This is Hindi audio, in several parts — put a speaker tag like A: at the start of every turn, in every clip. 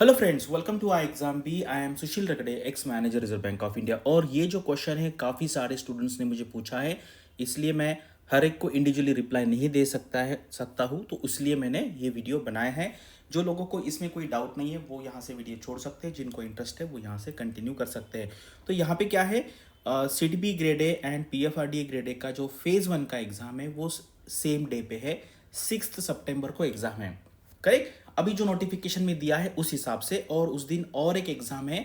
A: Hello friends, welcome to I exam B. I am Sushil Ragade, ex manager Reserve Bank of India. और ये जो क्वेश्चन है काफ़ी सारे स्टूडेंट्स ने मुझे पूछा है, इसलिए मैं हर एक को इंडिविजुअली रिप्लाई नहीं दे सकता हूँ, तो इसलिए मैंने ये वीडियो बनाया है। जो लोगों को इसमें कोई डाउट नहीं है वो यहाँ से वीडियो छोड़ सकते हैं, जिनको इंटरेस्ट है वो यहाँ से कंटिन्यू कर सकते हैं। तो यहाँ पे क्या है, SIDBI grade A and PFRDA grade A का जो फेज़ 1 का एग्ज़ाम है वो सेम डे पे है, 6 सितंबर को एग्ज़ाम है। करेक्ट। अभी जो नोटिफिकेशन में दिया है उस हिसाब से, और उस दिन और एक एग्जाम है,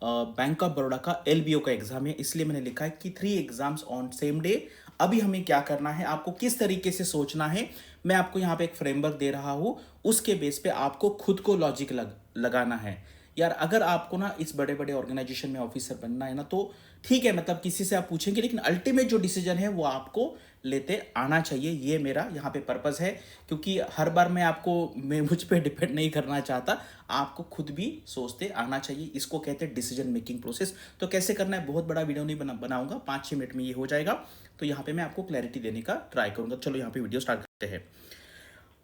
A: बैंक ऑफ बड़ौदा का एलबीओ का एग्जाम है, इसलिए मैंने लिखा है कि 3 एग्जाम्स ऑन सेम डे। अभी हमें क्या करना है, आपको किस तरीके से सोचना है, मैं आपको यहाँ पे एक फ्रेमवर्क दे रहा हूँ, उसके बेस पे आपको खुद को लॉजिक लगाना है। यार अगर आपको ना इस बड़े बड़े ऑर्गेनाइजेशन में ऑफिसर बनना है ना, तो ठीक है, मतलब किसी से आप पूछेंगे, लेकिन अल्टीमेट जो डिसीजन है वो आपको लेते आना चाहिए। ये मेरा यहाँ पे पर्पस है, क्योंकि हर बार मैं मुझ पे डिपेंड नहीं करना चाहता, आपको खुद भी सोचते आना चाहिए। इसको कहते हैं डिसीजन मेकिंग प्रोसेस। तो कैसे करना है, बहुत बड़ा वीडियो नहीं बनाऊंगा, 5-6 मिनट में ये हो जाएगा। तो यहाँ पे मैं आपको क्लैरिटी देने का ट्राई करूंगा। चलो यहाँ पे वीडियो स्टार्ट करते हैं।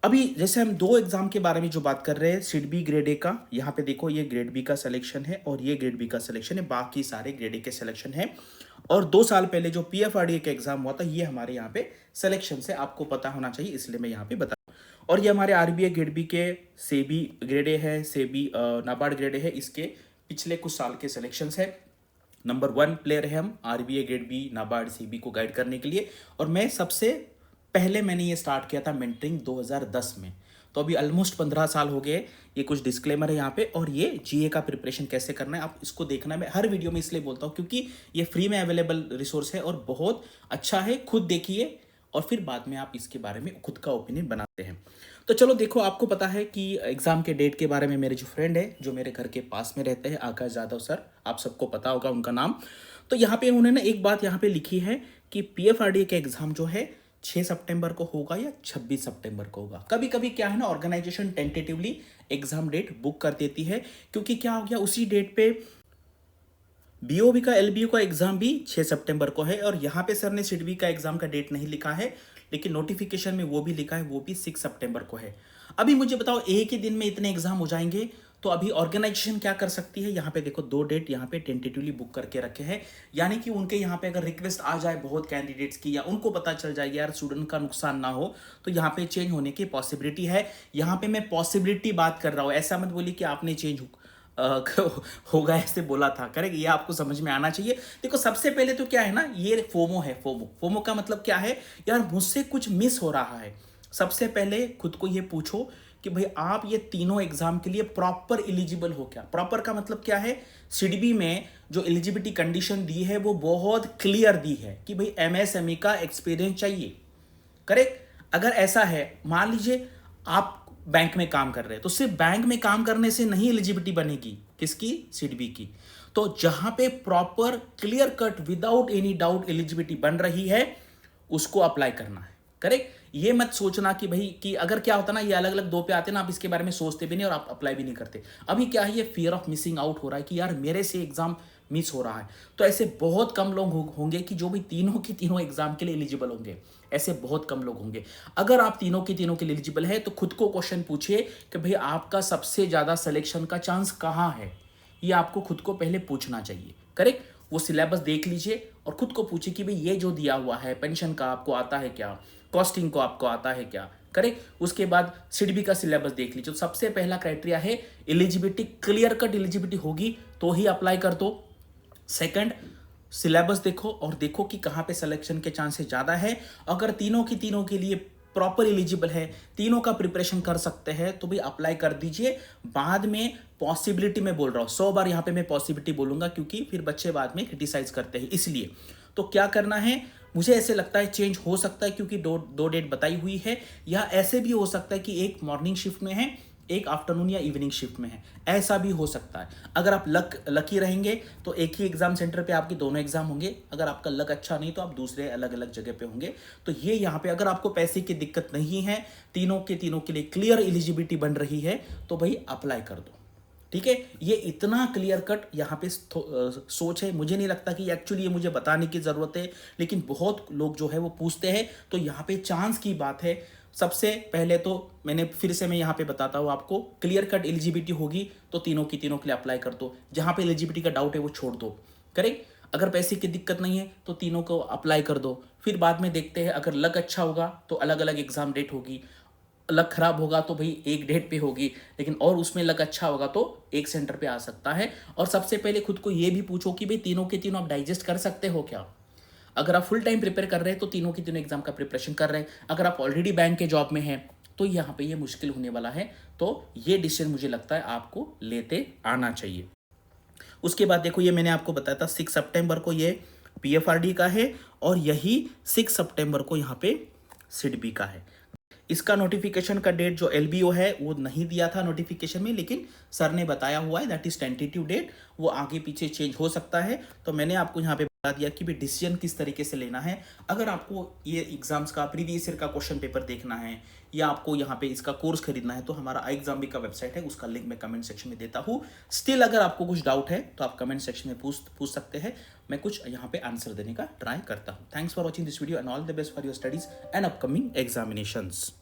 A: अभी जैसे हम 2 एग्जाम के बारे में जो बात कर रहे हैं, सिड बी ग्रेड ए का, यहाँ पे देखो ये ग्रेड बी का सिलेक्शन है और ये ग्रेड बी का सिलेक्शन है, बाकी सारे ग्रेड ए के सिलेक्शन है। और 2 साल पहले जो पीएफआरडीए का एग्जाम हुआ था, ये हमारे यहाँ पे सिलेक्शन से आपको पता होना चाहिए, इसलिए मैं यहाँ पे बता रहा हूँ। और ये हमारे आरबीआई ग्रेड बी के सेबी ग्रेड ए है, सेबी नाबार्ड ग्रेड ए है, इसके पिछले कुछ साल के सिलेक्शन है। नंबर 1 प्लेयर है हम RBI grade B NABARD SEBI को गाइड करने के लिए। और मैं सबसे पहले मैंने ये स्टार्ट किया था मेंटरिंग 2010 में। तो अभी ऑलमोस्ट 15 साल हो गए। ये कुछ डिस्क्लेमर है यहाँ पे, और ये जीए का प्रिपरेशन कैसे करना है आप इसको देखना। मैं हर वीडियो में इसलिए बोलता हूँ क्योंकि ये फ्री में अवेलेबल रिसोर्स है और बहुत अच्छा है, खुद देखिए और फिर बाद में आप इसके बारे में खुद का ओपिनियन बनाते हैं। तो चलो देखो, आपको पता है कि एग्जाम के डेट के बारे में मेरे जो फ्रेंड है, जो मेरे घर के पास में रहते हैं, आकाश यादव सर, आप सबको पता होगा उनका नाम। तो यहाँ पे उन्होंने एक बात यहाँ पे लिखी है कि पीएफआरडीए का एग्जाम जो है 6 सितंबर को होगा या 26 सितंबर को होगा। कभी कभी क्या है ना, organisation tentatively exam date book कर देती है, क्योंकि क्या हो गया, उसी डेट पे बीओबी का एलबीयू का एग्जाम भी 6 सितंबर को है। और यहाँ पे सर ने सिडबी का एग्जाम का डेट नहीं लिखा है, लेकिन नोटिफिकेशन में वो भी लिखा है, वो भी 6 सितंबर को है। अभी मुझे बताओ, एक ही दिन में इतने एग्जाम हो जाएंगे, तो अभी ऑर्गेनाइजेशन क्या कर सकती है, यहाँ पे देखो 2 डेट यहाँ पे टेंटेटिवली बुक करके रखे हैं। यानी कि उनके यहाँ पे अगर रिक्वेस्ट आ जाए बहुत कैंडिडेट्स की, या उनको पता चल जाए यार स्टूडेंट का नुकसान ना हो, तो यहाँ पे चेंज होने की पॉसिबिलिटी है। यहाँ पे मैं पॉसिबिलिटी बात कर रहा हूँ, ऐसा मत बोलिए कि आपने चेंज होगा ऐसे बोला था। करेक्ट, ये आपको समझ में आना चाहिए। देखो सबसे पहले तो क्या है ना, ये फोमो है। फोमो का मतलब क्या है, यार मुझसे कुछ मिस हो रहा है। सबसे पहले खुद को ये पूछो कि भाई आप ये तीनों एग्जाम के लिए प्रॉपर एलिजिबल हो क्या। प्रॉपर का मतलब क्या है, सिडबी में जो एलिजिबिलिटी कंडीशन दी है वो बहुत क्लियर दी है कि भाई एमएसएमई का एक्सपीरियंस चाहिए। करेक्ट। अगर ऐसा है, मान लीजिए आप बैंक में काम कर रहे हैं, तो सिर्फ बैंक में काम करने से नहीं एलिजिबिलिटी बनेगी, किसकी, सिडबी की। तो जहां पे proper clear cut without any doubt eligibility बन रही है, उसको अप्लाई करना है। करेक्ट। ये मत सोचना कि भाई कि अगर क्या होता ना, ये अलग अलग 2 पे आते ना, आप इसके बारे में सोचते भी नहीं और आप अप्लाई भी नहीं करते। अभी क्या है, ये फियर ऑफ मिसिंग आउट हो रहा है कि यार मेरे से एग्जाम मिस हो रहा है। तो ऐसे बहुत कम लोग होंगे कि जो भी तीनों के तीनों एग्जाम के लिए एलिजिबल होंगे। ऐसे बहुत कम लोग होंगे। अगर आप तीनों के तीनों के लिए एलिजिबल है, तो खुद को क्वेश्चन पूछिए कि भाई आपका सबसे ज्यादा सिलेक्शन का चांस कहां है। ये आपको खुद को पहले पूछना चाहिए। करेक्ट। वो सिलेबस देख लीजिए और खुद को पूछिए कि भाई ये जो दिया हुआ है, पेंशन का आपको आता है क्या, कॉस्टिंग को आपको आता है क्या। करेक्ट। उसके बाद सिडबी का सिलेबस देख लीजिए। तो सबसे पहला क्राइटेरिया है एलिजिबिलिटी, क्लियर कट एलिजिबिलिटी होगी तो ही अप्लाई कर दो। सेकंड, सिलेबस देखो और देखो कि कहां पे सिलेक्शन के चांसेस ज्यादा है। अगर तीनों की तीनों के लिए प्रॉपर एलिजिबल है, तीनों का प्रिपरेशन कर सकते हैं, तो भी अप्लाई कर दीजिए। बाद में पॉसिबिलिटी में बोल रहा हूं, 100 बार यहां पे मैं पॉसिबिलिटी बोलूंगा, क्योंकि फिर बच्चे बाद में क्रिटिसाइज करते हैं, इसलिए। तो क्या करना है, मुझे ऐसे लगता है चेंज हो सकता है, क्योंकि दो डेट बताई हुई है। या ऐसे भी हो सकता है कि एक मॉर्निंग शिफ्ट में है, एक आफ्टरनून या इवनिंग शिफ्ट में है, ऐसा भी हो सकता है। अगर आप लकी रहेंगे तो एक ही एग्जाम सेंटर पे आपके दोनों एग्जाम होंगे। अगर आपका लक अच्छा नहीं तो आप दूसरे अलग अलग जगह पे होंगे। तो ये यहाँ पे अगर आपको पैसे की दिक्कत नहीं है, तीनों के लिए क्लियर एलिजिबिलिटी बन रही है, तो भाई अप्लाई कर दो। ठीक है, ये इतना क्लियर कट यहाँ पे सोच है। मुझे नहीं लगता कि एक्चुअली ये मुझे बताने की जरूरत है, लेकिन बहुत लोग जो है वो पूछते हैं, तो यहाँ पे चांस की बात है। सबसे पहले तो मैं यहाँ पे बताता हूँ आपको, क्लियर कट एलिजिबिलिटी होगी तो तीनों की तीनों के लिए अप्लाई कर दो। जहाँ पे एलिजिबिलिटी का डाउट है वो छोड़ दो, करेक्ट। अगर पैसे की दिक्कत नहीं है तो तीनों को अप्लाई कर दो। फिर बाद में देखते हैं, अगर लक अच्छा होगा तो अलग अलग एग्जाम डेट होगी, लक खराब होगा तो भाई एक डेट पे होगी, लेकिन और उसमें लक अच्छा होगा तो एक सेंटर पे आ सकता है। और सबसे पहले खुद को ये भी पूछो कि भाई तीनों के तीनों आप डाइजेस्ट कर सकते हो क्या। अगर आप फुल टाइम प्रिपेयर कर रहे हैं तो तीनों के तीनों एग्जाम का प्रिपरेशन कर रहे हैं। अगर आप ऑलरेडी बैंक के जॉब में हैं तो यहाँ पे ये मुश्किल होने वाला है। तो ये डिसीजन मुझे लगता है आपको लेते आना चाहिए। उसके बाद देखो, ये मैंने आपको बताया था 6 सितंबर को ये पीएफआरडी का है, और यही 6 सितंबर को यहाँ पे सिडबी का है। इसका नोटिफिकेशन का डेट जो एलबीओ है वो नहीं दिया था नोटिफिकेशन में, लेकिन सर ने बताया हुआ है दैट इज टेंटेटिव डेट, वो आगे पीछे चेंज हो सकता है। तो मैंने आपको यहाँ पे बता दिया कि भाई डिसीजन किस तरीके से लेना है। अगर आपको ये एग्जाम्स का प्रीवियस ईयर का क्वेश्चन पेपर देखना है या आपको यहाँ पे इसका कोर्स खरीदना है तो हमारा आई एग्जाम भी का वेबसाइट है, उसका लिंक मैं कमेंट सेक्शन में देता हूँ। स्टिल अगर आपको कुछ डाउट है तो आप कमेंट सेक्शन में पूछ सकते हैं, मैं कुछ यहाँ पे आंसर देने का ट्राई करता हूँ। Thanks for watching this video and all the best for your studies and upcoming examinations.